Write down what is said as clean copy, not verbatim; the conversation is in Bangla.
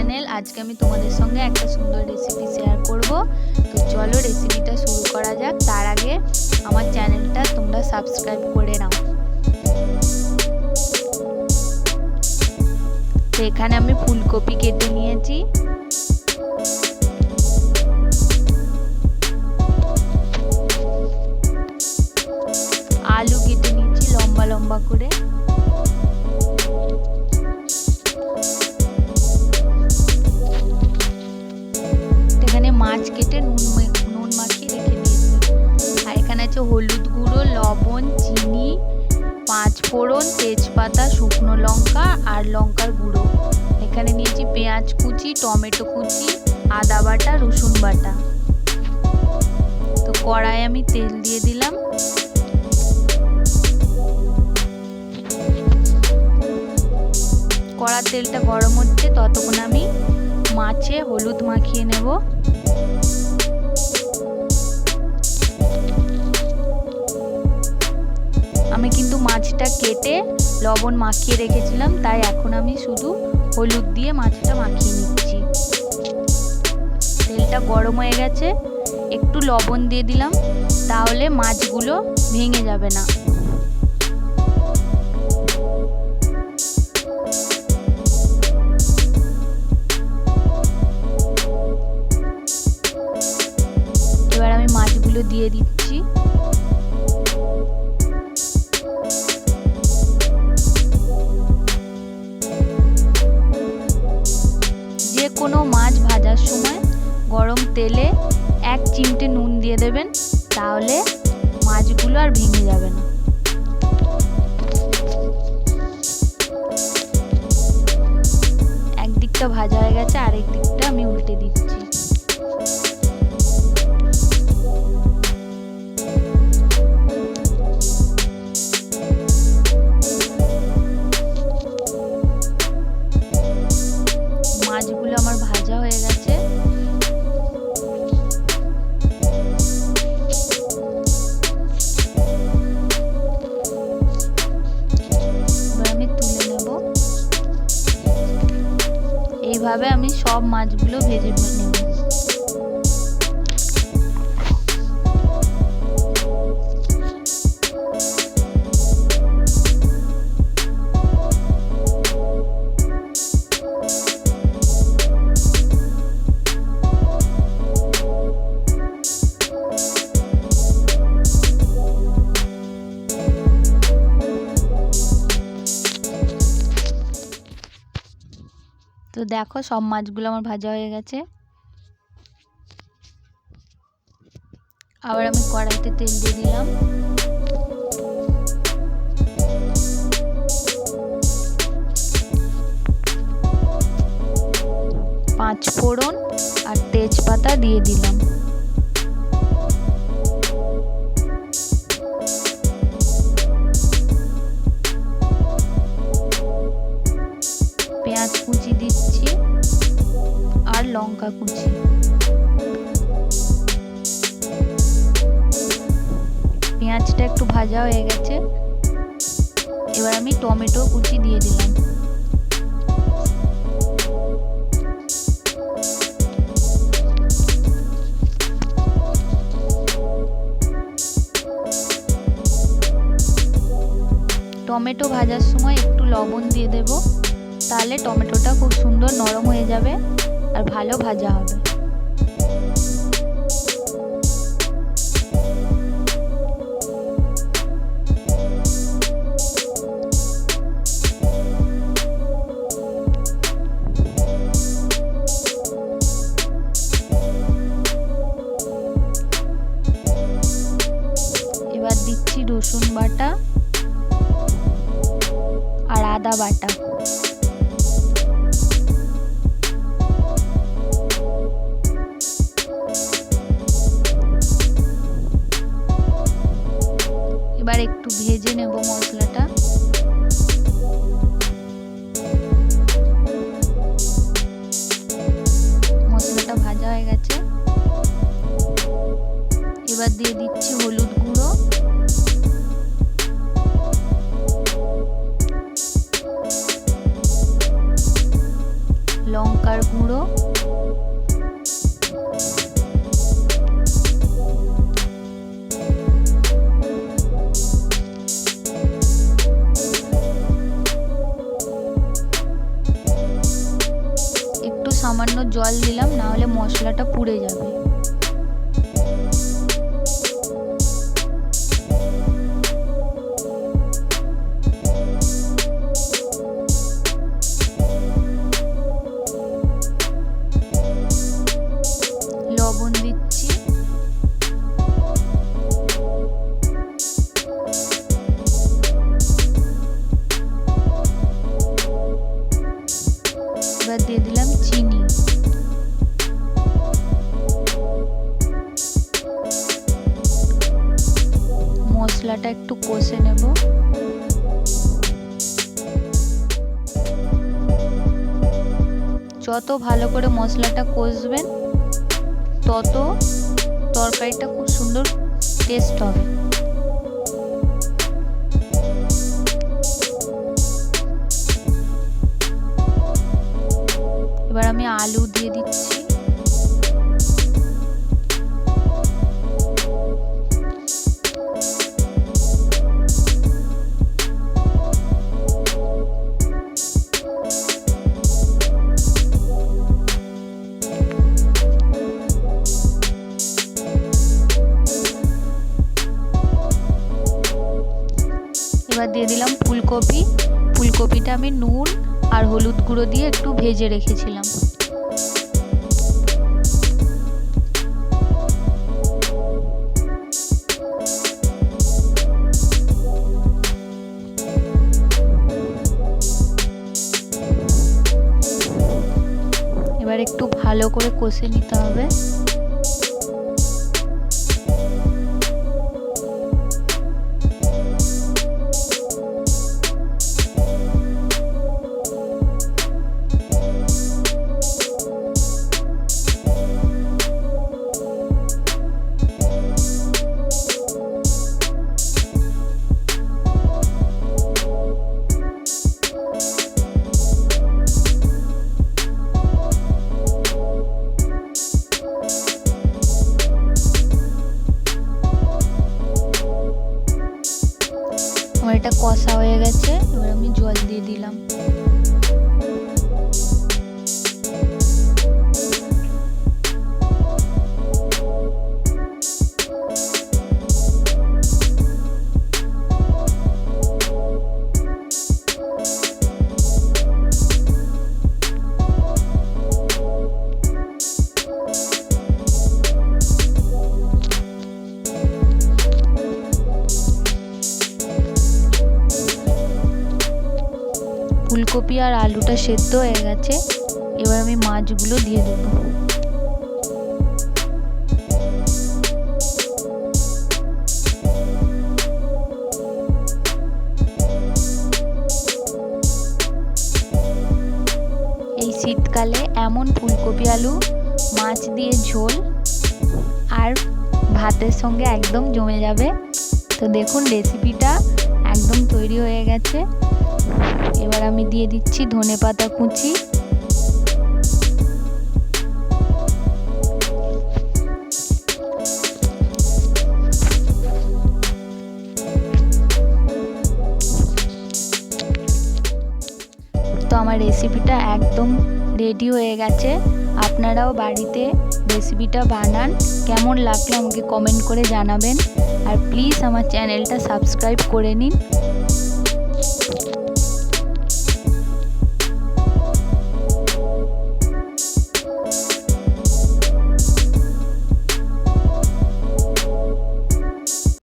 চ্যানেল। আজকে আমি তোমাদের সঙ্গে একটা সুন্দর রেসিপি শেয়ার করব। তো চলো রেসিপিটা শুরু করা যাক। তার আগে আমার চ্যানেলটা তোমরা সাবস্ক্রাইব করে নাও। তো এখানে আমি ফুলকপি কেটে নিয়েছি। আলু কেটে নিয়েছি লম্বা লম্বা করে। এখানে মাছ কেটে নুন মাখিয়ে রেখে দিয়েছি। আর এখানে আছে হলুদ গুঁড়ো, লবণ, চিনি, 5 ফোড়ন, তেজপাতা, শুকনো লঙ্কা আর লঙ্কার গুঁড়ো। এখানে নিয়েছি পেঁয়াজ কুচি, টমেটো কুচি, আদা বাটা, রসুন বাটা। তো কড়াই আমি তেল দিয়ে দিলাম। কড়ার তেলটা গরম হচ্ছে, ততক্ষণ আমি মাছে হলুদ মাখিয়ে নেব। আমি কিন্তু মাছটা কেটে লবণ মাখিয়ে রেখেছিলাম, তাই এখন আমি শুধু হলুদ দিয়ে মাছটা মাখিয়ে নিচ্ছি। তেলটা গরম হয়ে গেছে, একটু লবণ দিয়ে দিলাম, তাহলে মাছগুলো ভেঙে যাবে না। এবার আমি মাছগুলো দিয়ে দিচ্ছি। যে কোনো মাছ ভাজার সময় গরম তেলে 1 চিমটে নুন দিয়ে দেবেন, তাহলে মাছগুলো আর ভেঙে যাবে না। একদিকটা ভাজা হয়ে গেছে, আরেক দিকটা আমি উল্টে দিচ্ছি। মাছগুলো আমার ভাজা হয়ে গেছে। এবার আমি তুলে নেব। এইভাবে আমি সব মাছগুলো ভেজে নেব। তো দেখো সব মাছগুলো আমার ভাজা হয়ে গেছে। আবার আমি কড়াইতে তেল দিয়ে দিলাম। পাঁচ ফোড়ন আর তেজপাতা দিয়ে দিলাম। পেঁয়াজ কুচি দিচ্ছি আর লঙ্কা কুচি। পেঁয়াজটা একটু ভাজা হয়ে গেছে, এবার আমি টমেটো কুচি দিয়ে দিলাম। টমেটো ভাজার সময় একটু লবণ দিয়ে দেব, তাহলে টমেটোটা খুব সুন্দর নরম হয়ে যাবে আর ভালো ভাজা হবে। এবার দিচ্ছি রসুন বাটা আর আদা বাটা। এবার একটু ভেজে নেব মশলাটা। মশলাটা ভাজা হয়ে গেছে, এবার দিয়ে দিচ্ছি হলুদ গুঁড়ো, লঙ্কার গুঁড়ো, একটু সামান্য জল দিলাম, না হলে মশলাটা পুড়ে যাবে। লবণ দিচ্ছি, এবার দিয়ে দিলাম চিনি, মশলাটা একটু কষে নেব। যত ভালো করে মশলাটা কষবেন তত তরকারিটা খুব সুন্দর টেস্ট হবে। এবার আমি আলু দিয়ে দিচ্ছি, এবার দিয়ে দিলাম ফুলকপি। ফুলকপিটা আমি নুন আর হলুদ গুঁড়ো দিয়ে একটু ভেজে রেখেছিলাম। এবার একটু ভালো করে কষে নিতে হবে। আমার এটা কষা হয়ে গেছে, এবার আমি জল দিয়ে দিলাম। ফুলকপি আর আলুটা সেদ্ধ হয়ে গেছে, এবার আমি মাছগুলো দিয়ে দেবো। এই শীতকালে এমন ফুলকপি আলু মাছ দিয়ে ঝোল আর ভাতের সঙ্গে একদম জমে যাবে। তো দেখুন রেসিপিটা একদম তৈরি হয়ে গেছে। এবার আমি দিয়ে দিচ্ছি ধনেপাতা কুচি, তো আমার রেসিপিটা একদম রেডি হয়ে গেছে। আপনারাও বাড়িতে রেসিপিটা বানান, কেমন লাগলো আমাকে কমেন্ট করে জানাবেন। আর প্লিজ আমার চ্যানেলটা সাবস্ক্রাইব করে নিন।